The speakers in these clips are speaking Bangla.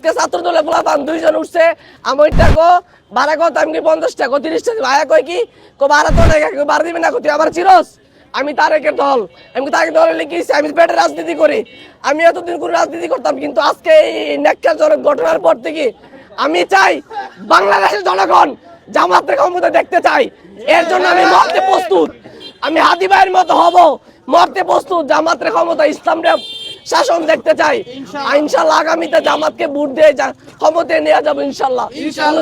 আজকে ছাত্র দলে পোলাপান 2 জন উঠছে, আমি টাকা ভাড়া কত, আমি কি 50 টাকা 30 টাকা ভাড়া কই কি ভাড়া তো নাই, ভাড়া দিবে না, তুই আবার চিরস। আমি তারেকের দল, আমি তারেক দলে লিখেছি, আমি পেটের রাজনীতি করি। আমি এতদিন কোনো রাজনীতি করতাম, কিন্তু আজকে এই ন্যাক্কারজনক ঘটনার পর থেকে আমি চাই বাংলাদেশের জনগণ জামাতের ক্ষমতা দেখতে চাই। এর জন্য আমি মরতে প্রস্তুত, আমি হাদি ভাইয়ের মতো হব, মরতে প্রস্তুত। জামাতের ক্ষমতা, ইসলামের শাসন দেখতে চাই। ইনশাল্লাহ আগামীতে জামাতকে ভোট দিয়ে ক্ষমতায় নিয়ে যাবো ইনশাল্লাহ।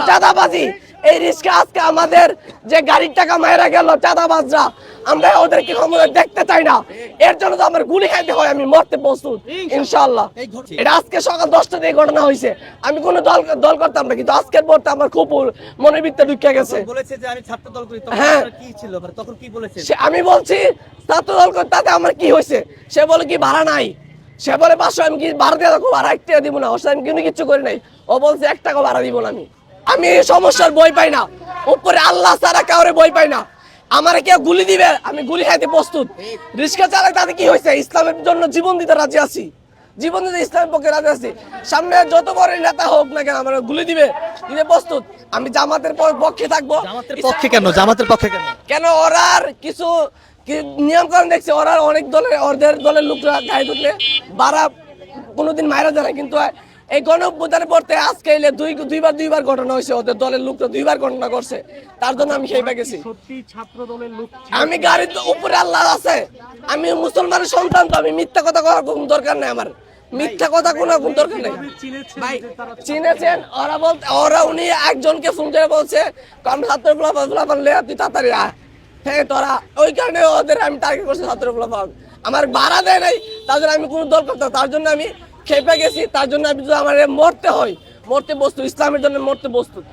চাঁদাবাজি এই রিস্কে আজকে আমাদের যে গাড়ির টাকা মায়েরা গেল চাঁদাবাজরা, আমরা ওদেরকে ক্ষমতা দেখতে চাই না। এর জন্য তো আমার গুলি খাইতে হয়, আমি মরতে প্রস্তুত ইনশাল্লাহ। এটা আজকে সকাল 10টা দিয়ে ঘটনা হয়েছে। আমি কোনো দল করতাম না, কিন্তু আজকের পর আমার খুব মনের ভিতরে ঢুকে গেছে। হ্যাঁ, আমি বলছি ছাত্র দল করি, তাতে আমার কি হয়েছে? সে বলে কি ভাড়া নাই, সে বলে 500, আমি কি ভাড়া দিয়ে রাখবো, ভাড়া 1 টাকা দিব না, ওর সাথে আমি কিন্তু কিচ্ছু করি নাই। ও বলছে 1 টাকা ভাড়া দিব না। আমি এই সমস্যার বই পাই না, উপরে আল্লাহ ছাড়া কাউরে বই পাই না। আমার কেউ গুলি দিবে, আমি গুলি খাইতে প্রস্তুত। রিক্সা চালাই, তাতে কি হয়েছে? ইসলামের জন্য জীবন দিতে রাজি আছি, জীবন দিতে ইসলামের পক্ষে রাজি আছি। সামনে যত বড় নেতা হোক না কেন, আমার গুলি দিতে প্রস্তুত। আমি জামাতের পক্ষে থাকবো। পক্ষে কেন? জামাতের পক্ষে কেন? কেন ওরা কিছু নিয়ম কারণ দেখছে, ওরা অনেক দলের, ওদের দলের লোকরা গায়ে ঢুকলে বাড়া কোনোদিন মায়েরা যায় না, কিন্তু এই গণঅভ্যুত্থানের পড়তে আজকে এলে দুইবার ঘটনা হয়েছে, ওদের দলের লোকটা 2বার ঘটনা করছে। তার জন্য আমি খেয়ে গেছি। আমি গাড়ির উপরে আল্লাহ আছে, আমি মুসলমানের সন্তান, তো আমি মিথ্যা কথা করার কোনো দরকার নেই। আমার মিথ্যা কথা কোনো দরকার নেই। চিনেছেন ওরা, বলতে ওরা উনি একজনকে ফোন করে বলছে আমি ছাত্র তুই তাড়াতাড়ি আয়। হ্যাঁ, তোরা ওই কারণে ওদের আমি টার্গেট করছি ছাত্র পোলাপান। আমার ভাড়া দেয় নাই, তার জন্য আমি কোনো দল করতাম, তার জন্য আমি খেপে গেছি। তার জন্য আমি যদি আমার মরতে হয়, মরতে প্রস্তুত, ইসলামের জন্য মরতে প্রস্তুত।